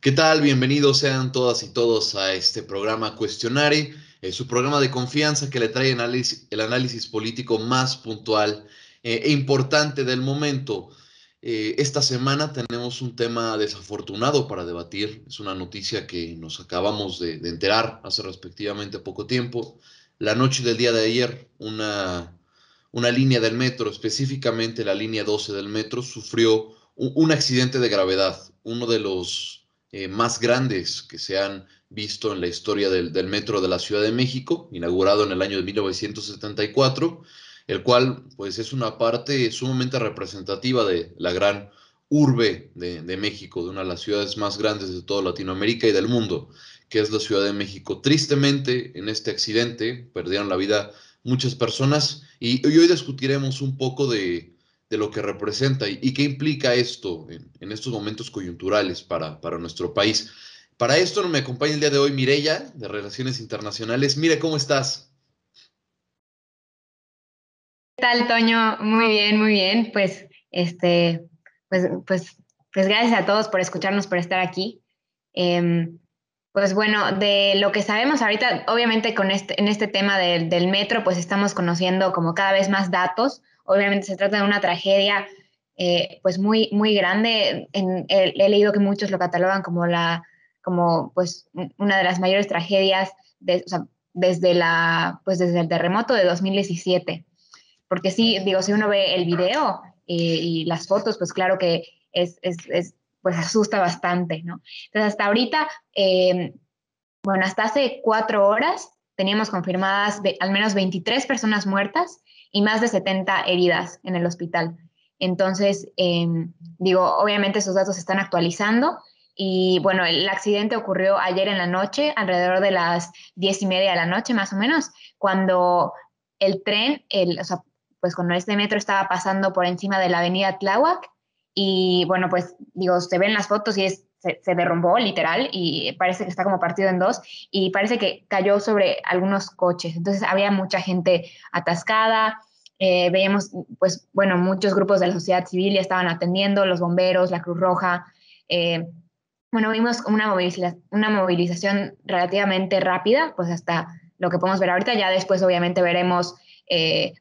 ¿Qué tal? Bienvenidos sean todas y todos a este programa Cuestionare, su programa de confianza que le trae el análisis político más puntual e importante del momento. Esta semana tenemos un tema desafortunado para debatir. Es una noticia que nos acabamos de enterar hace respectivamente poco tiempo. La noche del día de ayer, una línea del metro, específicamente la línea 12 del metro, sufrió un accidente de gravedad, uno de los más grandes que se han visto en la historia del metro de la Ciudad de México, inaugurado en el año de 1974, el cual pues es una parte sumamente representativa de la gran urbe de México, de una de las ciudades más grandes de toda Latinoamérica y del mundo, que es la Ciudad de México. Tristemente, en este accidente perdieron la vida muchas personas y hoy discutiremos un poco de lo que representa y qué implica esto en estos momentos coyunturales para nuestro país. Para esto me acompaña el día de hoy Mireya, de Relaciones Internacionales. Mire, ¿cómo estás? ¿Qué tal, Toño? Muy bien, muy bien. Pues, pues, pues gracias a todos por escucharnos, por estar aquí. Pues bueno, de lo que sabemos ahorita, obviamente en este tema del metro, pues estamos conociendo como cada vez más datos. Obviamente se trata de una tragedia pues muy, muy grande. He leído que muchos lo catalogan como como pues una de las mayores tragedias o sea, pues desde el terremoto de 2017 porque sí, digo, si uno ve el video y las fotos, pues claro que pues asusta bastante, ¿no? Entonces, hasta ahorita, bueno, hasta hace 4 horas teníamos confirmadas al menos 23 personas muertas y más de 70 heridas en el hospital. Entonces, digo, obviamente esos datos se están actualizando y bueno, el accidente ocurrió ayer en la noche, alrededor de las 10:30 de la noche más o menos, cuando el tren, o sea, pues cuando este metro estaba pasando por encima de la avenida Tláhuac y bueno, pues digo, se ven las fotos y se derrumbó literal y parece que está como partido en dos y parece que cayó sobre algunos coches. Entonces había mucha gente atascada. Veíamos, pues bueno, muchos grupos de la sociedad civil ya estaban atendiendo, los bomberos, la Cruz Roja. Eh, bueno, vimos una movilización relativamente rápida, pues hasta lo que podemos ver ahorita. Ya después obviamente veremos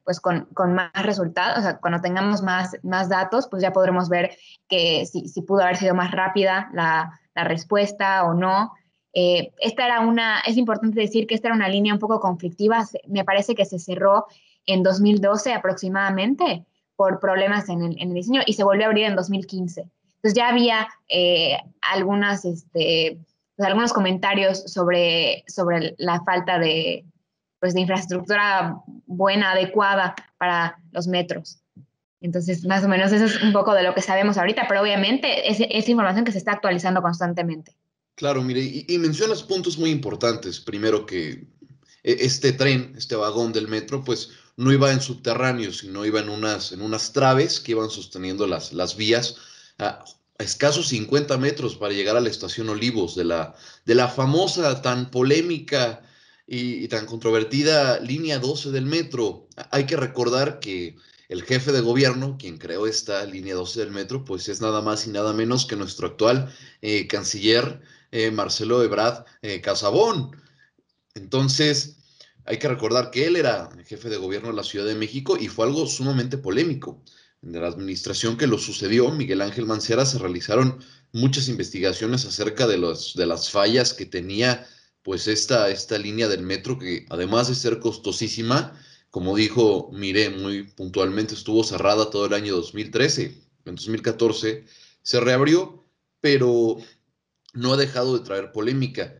pues con más resultados, o sea, cuando tengamos más datos, pues ya podremos ver que si pudo haber sido más rápida la respuesta o no. Es importante decir que esta era una línea un poco conflictiva, me parece que se cerró en 2012 aproximadamente por problemas en el diseño y se volvió a abrir en 2015. Entonces ya había pues algunos comentarios sobre la falta pues de infraestructura buena, adecuada para los metros. Entonces, más o menos eso es un poco de lo que sabemos ahorita, pero obviamente es información que se está actualizando constantemente. Claro, mire, y mencionas puntos muy importantes. Primero que este tren, este vagón del metro, pues no iba en subterráneo, sino iba en unas traves que iban sosteniendo las vías a escasos 50 metros para llegar a la estación Olivos de la famosa, tan polémica y tan controvertida línea 12 del metro. Hay que recordar que el jefe de gobierno, quien creó esta línea 12 del metro, pues es nada más y nada menos que nuestro actual canciller Marcelo Ebrard Casabón. Entonces, hay que recordar que él era el jefe de gobierno de la Ciudad de México y fue algo sumamente polémico. En la administración que lo sucedió, Miguel Ángel Mancera, se realizaron muchas investigaciones acerca de las fallas que tenía pues esta línea del metro que además de ser costosísima, como dijo Mire muy puntualmente, estuvo cerrada todo el año 2013. En 2014 se reabrió, pero no ha dejado de traer polémica.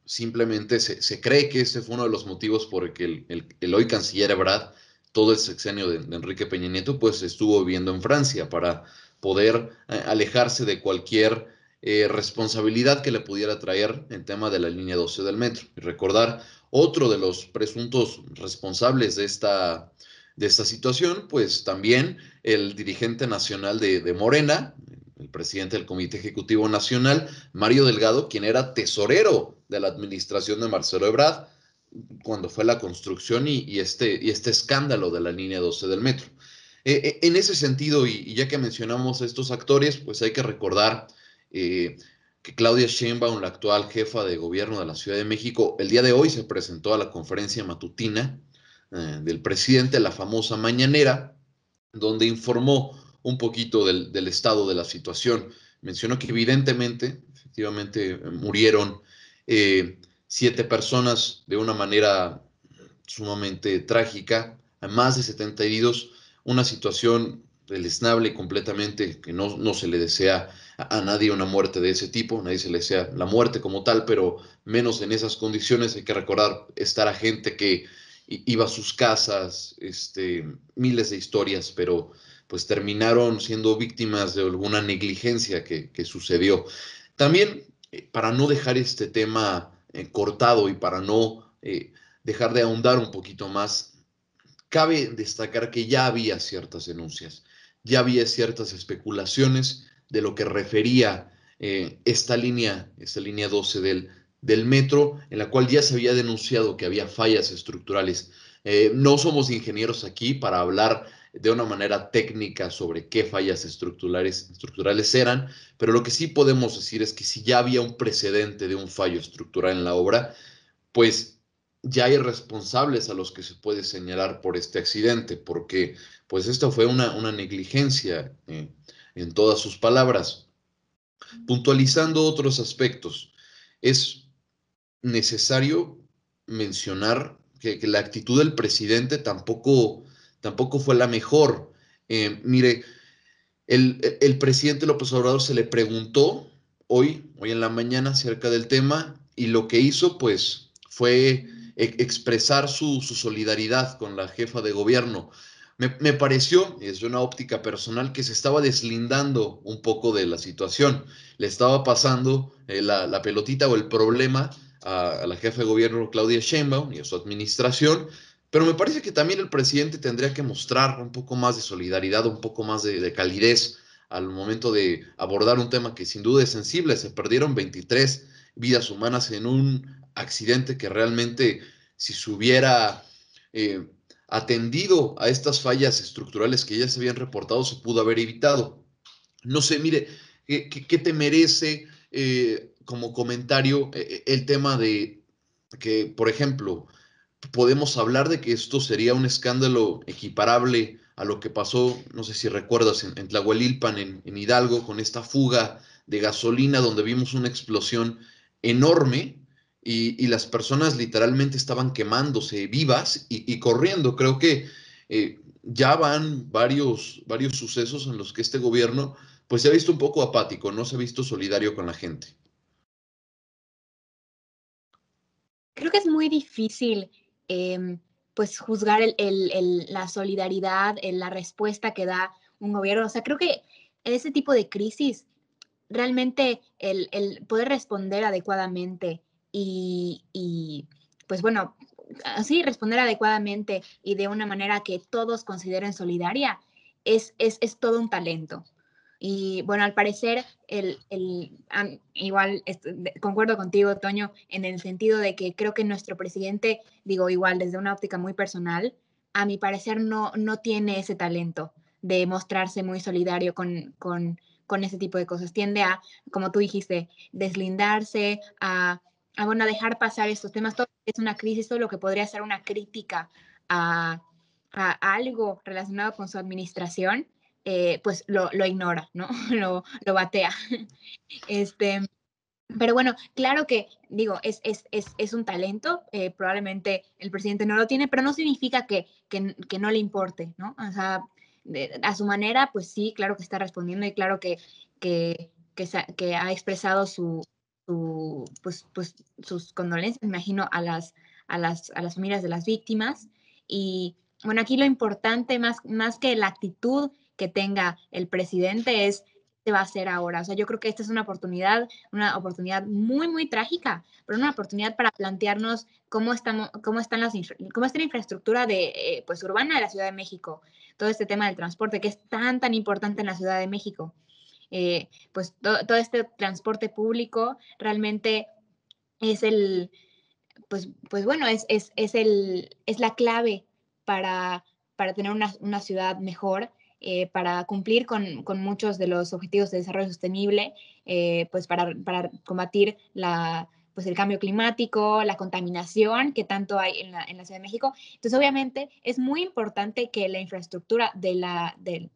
Simplemente se cree que ese fue uno de los motivos por el que el hoy canciller Ebrard, todo el sexenio de Enrique Peña Nieto, pues estuvo viviendo en Francia para poder alejarse de cualquier responsabilidad que le pudiera traer el tema de la línea 12 del metro. Y recordar otro de los presuntos responsables de esta situación, pues también el dirigente nacional de Morena, el presidente del Comité Ejecutivo Nacional, Mario Delgado, quien era tesorero de la administración de Marcelo Ebrard cuando fue la construcción y este escándalo de la línea 12 del metro. En ese sentido, y ya que mencionamos a estos actores, pues hay que recordar eh, que Claudia Sheinbaum, la actual jefa de gobierno de la Ciudad de México, el día de hoy se presentó a la conferencia matutina del presidente, la famosa mañanera, donde informó un poquito del estado de la situación. Mencionó que evidentemente, efectivamente, murieron 7 personas de una manera sumamente trágica, a más de 70 heridos, una situación deleznable completamente, que no se le desea a nadie una muerte de ese tipo, nadie se le desea la muerte como tal, pero menos en esas condiciones. Hay que recordar estar a gente que iba a sus casas, miles de historias, pero pues terminaron siendo víctimas de alguna negligencia que sucedió. También, para no dejar este tema cortado y para no dejar de ahondar un poquito más, cabe destacar que ya había ciertas denuncias, ya había ciertas especulaciones de lo que refería esta línea 12 del metro, en la cual ya se había denunciado que había fallas estructurales. No somos ingenieros aquí para hablar de una manera técnica sobre qué fallas estructurales eran, pero lo que sí podemos decir es que si ya había un precedente de un fallo estructural en la obra, pues ya hay responsables a los que se puede señalar por este accidente, porque pues esto fue una negligencia en todas sus palabras. Puntualizando otros aspectos, es necesario mencionar que la actitud del presidente tampoco fue la mejor. Mire, el presidente López Obrador se le preguntó hoy en la mañana acerca del tema, y lo que hizo pues fue expresar su solidaridad con la jefa de gobierno. Me pareció, desde una óptica personal, que se estaba deslindando un poco de la situación. Le estaba pasando la pelotita o el problema a la jefa de gobierno Claudia Sheinbaum y a su administración, pero me parece que también el presidente tendría que mostrar un poco más de solidaridad, un poco más de calidez al momento de abordar un tema que sin duda es sensible. Se perdieron 23 vidas humanas en un accidente que realmente, si se hubiera eh, atendido a estas fallas estructurales que ya se habían reportado, se pudo haber evitado. No sé, mire, ¿qué te merece como comentario el tema de que, por ejemplo, podemos hablar de que esto sería un escándalo equiparable a lo que pasó, no sé si recuerdas, en Tlahuelilpan, en Hidalgo, con esta fuga de gasolina, donde vimos una explosión enorme y las personas literalmente estaban quemándose vivas y corriendo? Creo que ya van varios sucesos en los que este gobierno pues se ha visto un poco apático, no se ha visto solidario con la gente. Creo que es muy difícil, pues, juzgar la solidaridad, la respuesta que da un gobierno. O sea, creo que en ese tipo de crisis, realmente el poder responder adecuadamente pues bueno, así responder adecuadamente y de una manera que todos consideren solidaria, es todo un talento. Y bueno, al parecer, igual concuerdo contigo, Toño, en el sentido de que creo que nuestro presidente, digo, igual desde una óptica muy personal, a mi parecer no tiene ese talento de mostrarse muy solidario con ese tipo de cosas. Tiende a, como tú dijiste, deslindarse, bueno, a dejar pasar estos temas. Todo es una crisis, todo lo que podría ser una crítica a, a algo relacionado con su administración, pues lo ignora, ¿no? Lo batea. Este, pero bueno, claro que, digo, es un talento, probablemente el presidente no lo tiene, pero no significa que no le importe, ¿no? O sea, a su manera, pues sí, claro que está respondiendo y claro que ha expresado pues, sus condolencias, me imagino, a las familias de las víctimas. Y bueno, aquí lo importante, más que la actitud que tenga el presidente, es qué va a hacer ahora. O sea, yo creo que esta es una oportunidad muy, muy trágica, pero una oportunidad para plantearnos cómo está la infraestructura pues, urbana de la Ciudad de México, todo este tema del transporte que es tan, tan importante en la Ciudad de México. Pues todo este transporte público realmente es pues bueno, es la clave para tener una ciudad mejor. para cumplir con muchos de los objetivos de desarrollo sostenible, pues para combatir pues el cambio climático, la contaminación que tanto hay en la Ciudad de México. Entonces, obviamente, es muy importante que la infraestructura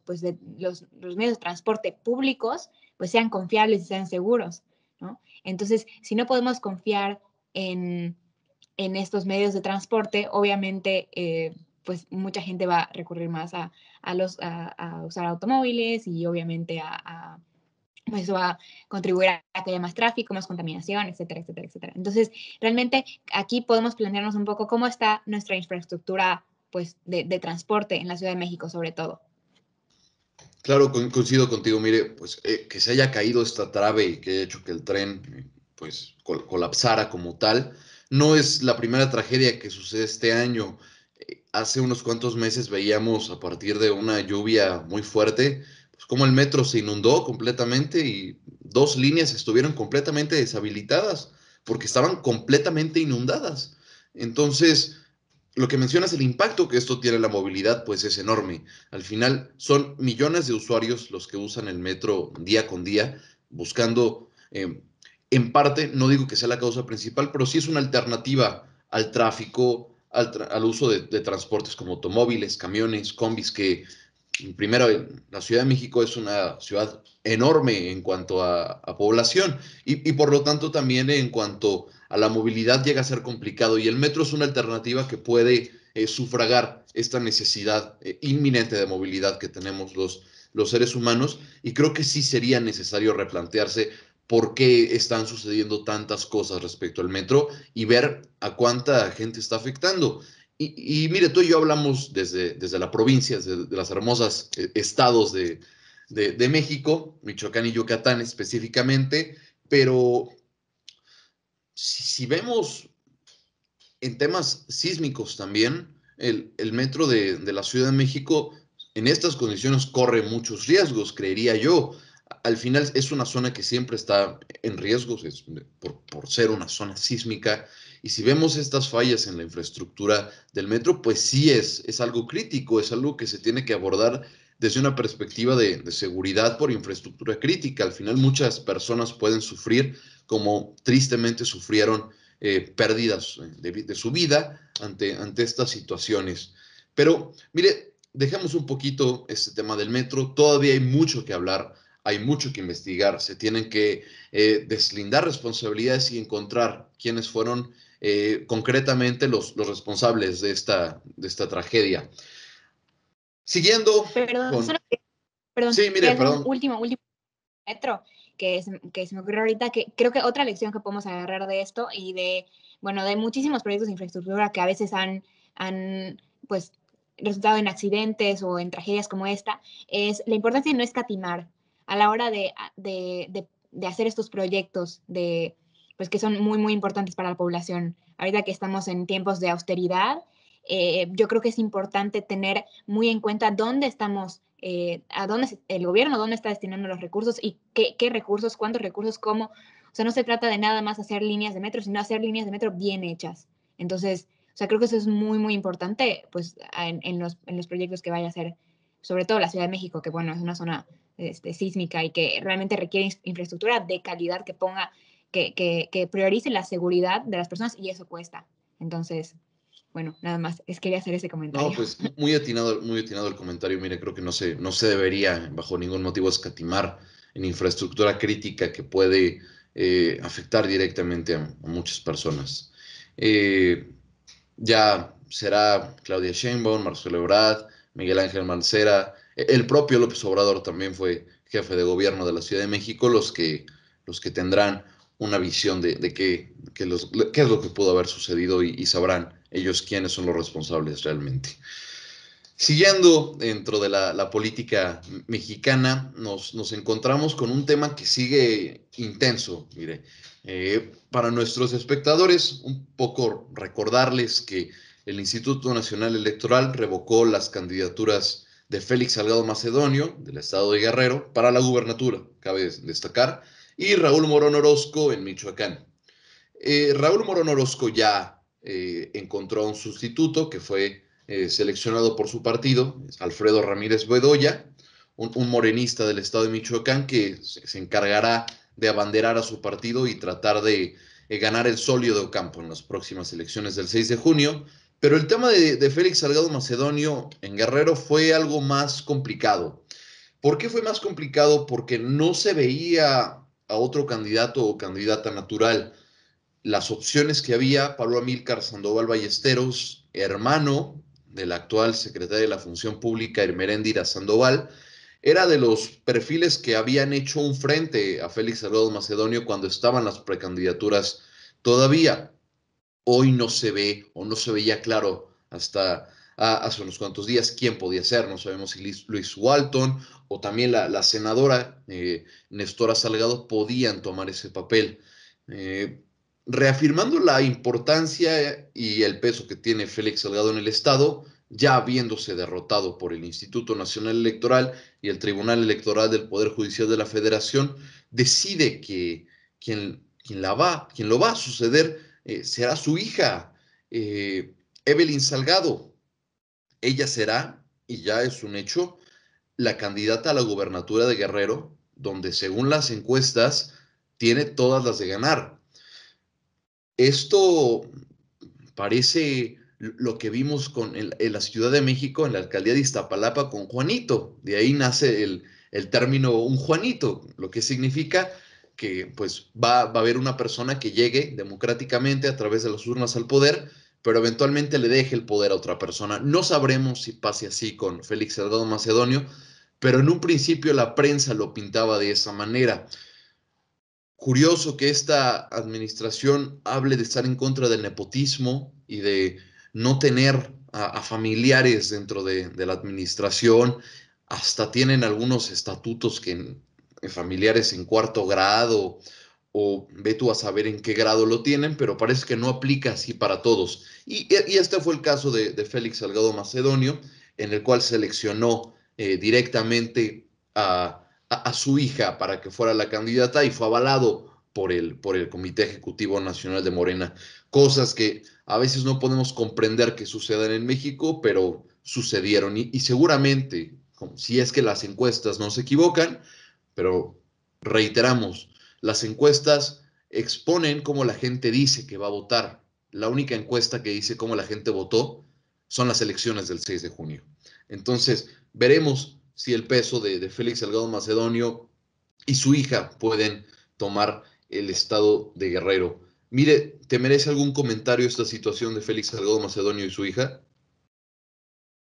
pues de los medios de transporte públicos pues sean confiables y sean seguros, ¿no? Entonces, si no podemos confiar en estos medios de transporte, obviamente, pues mucha gente va a recurrir más a usar automóviles y obviamente pues eso va a contribuir a que haya más tráfico, más contaminación, etcétera, etcétera, etcétera. Entonces, realmente aquí podemos plantearnos un poco cómo está nuestra infraestructura pues, de transporte en la Ciudad de México, sobre todo. Claro, coincido contigo. Mire, pues que se haya caído esta trave y que haya hecho que el tren pues colapsara como tal, no es la primera tragedia que sucede este año. Hace unos cuantos meses veíamos a partir de una lluvia muy fuerte, pues cómo el metro se inundó completamente y dos líneas estuvieron completamente deshabilitadas porque estaban completamente inundadas. Entonces, lo que mencionas, el impacto que esto tiene en la movilidad, pues es enorme. Al final son millones de usuarios los que usan el metro día con día, buscando, en parte, no digo que sea la causa principal, pero sí es una alternativa al tráfico, al uso de transportes como automóviles, camiones, combis, que primero, la Ciudad de México es una ciudad enorme en cuanto a población y por lo tanto también en cuanto a la movilidad llega a ser complicado y el metro es una alternativa que puede sufragar esta necesidad inminente de movilidad que tenemos los seres humanos y creo que sí sería necesario replantearse por qué están sucediendo tantas cosas respecto al metro y ver a cuánta gente está afectando. Y mire, tú y yo hablamos desde la provincia, de las hermosas estados de México, Michoacán y Yucatán específicamente, pero si vemos en temas sísmicos también, el metro de la Ciudad de México en estas condiciones corre muchos riesgos, creería yo. Al final es una zona que siempre está en riesgos por ser una zona sísmica. Y si vemos estas fallas en la infraestructura del metro, pues sí es algo crítico, es algo que se tiene que abordar desde una perspectiva de seguridad por infraestructura crítica. Al final muchas personas pueden sufrir como tristemente sufrieron pérdidas de su vida ante estas situaciones. Pero mire, dejemos un poquito este tema del metro. Todavía hay mucho que hablar, hay mucho que investigar. Se tienen que deslindar responsabilidades y encontrar quiénes fueron concretamente los responsables de esta tragedia. Siguiendo Perdón, con... perdón, Sí, mire, quería hacer un perdón. último metro que se me ocurrió ahorita, que creo que otra lección que podemos agarrar de esto y bueno, de muchísimos proyectos de infraestructura que a veces han pues, resultado en accidentes o en tragedias como esta, es la importancia de no escatimar a la hora de hacer estos proyectos pues, que son muy, muy importantes para la población. Ahorita que estamos en tiempos de austeridad, yo creo que es importante tener muy en cuenta dónde estamos, a dónde el gobierno, dónde está destinando los recursos y qué recursos, cuántos recursos, cómo. O sea, no se trata de nada más hacer líneas de metro, sino hacer líneas de metro bien hechas. Entonces, o sea, creo que eso es muy, muy importante, pues, en los proyectos que vaya a hacer, sobre todo la Ciudad de México, que, bueno, es una zona sísmica y que realmente requiere infraestructura de calidad que priorice la seguridad de las personas y eso cuesta. Entonces, bueno, nada más, quería hacer ese No, comentario. pues muy atinado el comentario. Mire, creo que no se debería bajo ningún motivo escatimar en infraestructura crítica que puede afectar directamente a muchas personas. Eh, ya será Claudia Sheinbaum, Marcelo Ebrard, Miguel Ángel Mancera, el propio López Obrador también fue jefe de gobierno de la Ciudad de México, los que tendrán una visión de qué es lo que pudo haber sucedido y sabrán ellos quiénes son los responsables realmente. Siguiendo dentro de la política mexicana, nos encontramos con un tema que sigue intenso. Mire, para nuestros espectadores, un poco recordarles que el Instituto Nacional Electoral revocó las candidaturas de Félix Salgado Macedonio, del estado de Guerrero, para la gubernatura, cabe destacar, y Raúl Morón Orozco en Michoacán. Raúl Morón Orozco ya encontró a un sustituto que fue seleccionado por su partido, Alfredo Ramírez Bedoya, un morenista del estado de Michoacán que se encargará de abanderar a su partido y tratar de ganar el Solio de Ocampo en las próximas elecciones del 6 de junio. Pero el tema de Félix Salgado Macedonio en Guerrero fue algo más complicado. ¿Por qué fue más complicado? Porque no se veía a otro candidato o candidata natural. Las opciones que había, Pablo Amílcar Sandoval Ballesteros, hermano de la actual secretaria de la Función Pública, Ermeréndira Sandoval, era de los perfiles que habían hecho un frente a Félix Salgado Macedonio cuando estaban las precandidaturas todavía. Hoy no se ve o no se veía claro hasta hace unos cuantos días quién podía ser. No sabemos si Luis Walton o también la senadora Nestora Salgado podían tomar ese papel. Eh, Reafirmando la importancia y el peso que tiene Félix Salgado en el Estado, ya habiéndose derrotado por el Instituto Nacional Electoral y el Tribunal Electoral del Poder Judicial de la Federación, decide que quien lo va a suceder será su hija, Evelyn Salgado. Ella será, y ya es un hecho, la candidata a la gubernatura de Guerrero, donde según las encuestas tiene todas las de ganar. Esto parece lo que vimos en la Ciudad de México, en la alcaldía de Iztapalapa con Juanito. De ahí nace el término un Juanito, lo que significa que pues va a haber una persona que llegue democráticamente a través de las urnas al poder, pero eventualmente le deje el poder a otra persona. No sabremos si pase así con Félix Salgado Macedonio, pero en un principio la prensa lo pintaba de esa manera. Curioso que esta administración hable de estar en contra del nepotismo y de no tener a familiares dentro de la administración. Hasta tienen algunos estatutos que familiares en cuarto grado o ve tú a saber en qué grado lo tienen, pero parece que no aplica así para todos. Y este fue el caso de Félix Salgado Macedonio, en el cual seleccionó directamente a su hija para que fuera la candidata y fue avalado por el Comité Ejecutivo Nacional de Morena. Cosas que a veces no podemos comprender que sucedan en México, pero sucedieron y seguramente, si es que las encuestas no se equivocan, pero reiteramos, las encuestas exponen cómo la gente dice que va a votar. La única encuesta que dice cómo la gente votó son las elecciones del 6 de junio. Entonces, veremos si el peso de Félix Salgado Macedonio y su hija pueden tomar el estado de Guerrero. Mire, ¿te merece algún comentario esta situación de Félix Salgado Macedonio y su hija?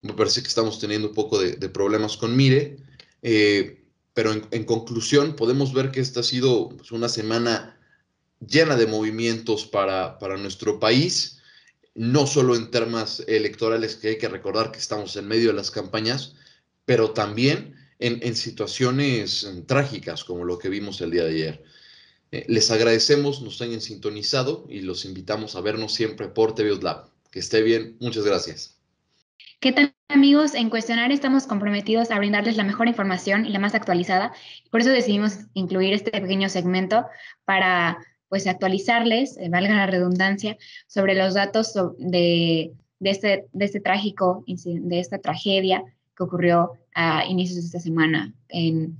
Me parece que estamos teniendo un poco de problemas con Mire, pero en conclusión podemos ver que esta ha sido pues, una semana llena de movimientos para nuestro país, no solo en temas electorales, que hay que recordar que estamos en medio de las campañas, pero también en situaciones trágicas como lo que vimos el día de ayer. Les agradecemos, nos hayan sintonizado y los invitamos a vernos siempre por TVOS Lab. Que esté bien, muchas gracias. ¿Qué tal, amigos? En Cuestionar estamos comprometidos a brindarles la mejor información y la más actualizada. Por eso decidimos incluir este pequeño segmento para pues actualizarles, valga la redundancia, sobre los datos de este trágico, de esta tragedia que ocurrió a inicios de esta semana en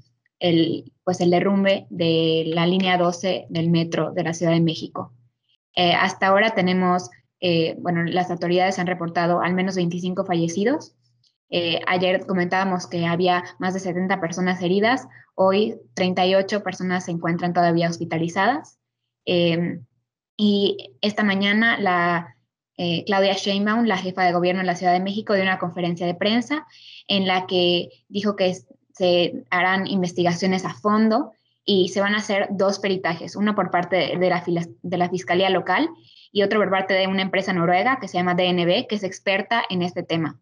pues el derrumbe de la línea 12 del metro de la Ciudad de México. Hasta ahora tenemos bueno, las autoridades han reportado al menos 25 fallecidos. Ayer comentábamos que había más de 70 personas heridas. Hoy 38 personas se encuentran todavía hospitalizadas. Y esta mañana Claudia Sheinbaum, la jefa de gobierno de la Ciudad de México, dio una conferencia de prensa en la que dijo que se harán investigaciones a fondo y se van a hacer 2 peritajes, uno por parte de la Fiscalía Local y otro por parte de una empresa noruega que se llama DNB, que es experta en este tema.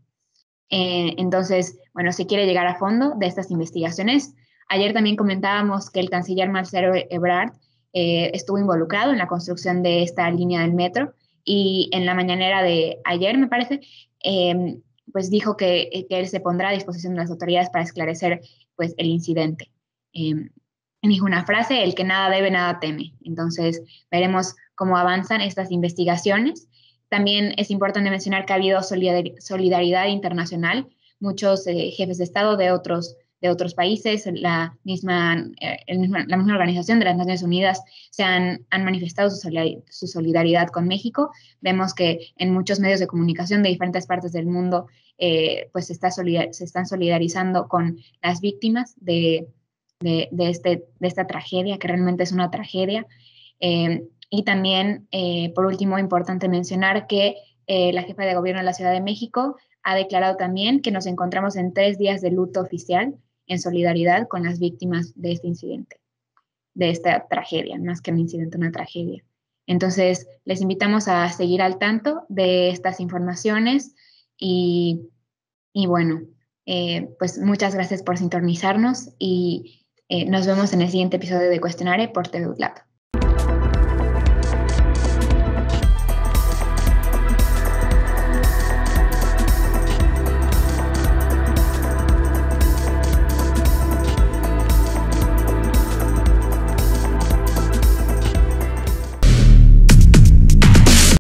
Entonces, bueno, se quiere llegar a fondo de estas investigaciones. Ayer también comentábamos que el canciller Marcelo Ebrard estuvo involucrado en la construcción de esta línea del metro y en la mañanera de ayer, me parece, pues dijo que él se pondrá a disposición de las autoridades para esclarecer pues, el incidente. Dijo una frase, el que nada debe, nada teme. Entonces, veremos cómo avanzan estas investigaciones. También es importante mencionar que ha habido solidaridad internacional. Muchos jefes de Estado de otros de otros países. La misma Organización de las Naciones Unidas han manifestado su solidaridad con México. Vemos que en muchos medios de comunicación de diferentes partes del mundo pues se están solidarizando con las víctimas de esta tragedia, que realmente es una tragedia. Y también, por último, importante mencionar que la jefa de gobierno de la Ciudad de México ha declarado también que nos encontramos en 3 días de luto oficial en solidaridad con las víctimas de este incidente, de esta tragedia, más que un incidente, una tragedia. Entonces, les invitamos a seguir al tanto de estas informaciones y bueno, pues muchas gracias por sintonizarnos y nos vemos en el siguiente episodio de Cuestionare por TVUtlab.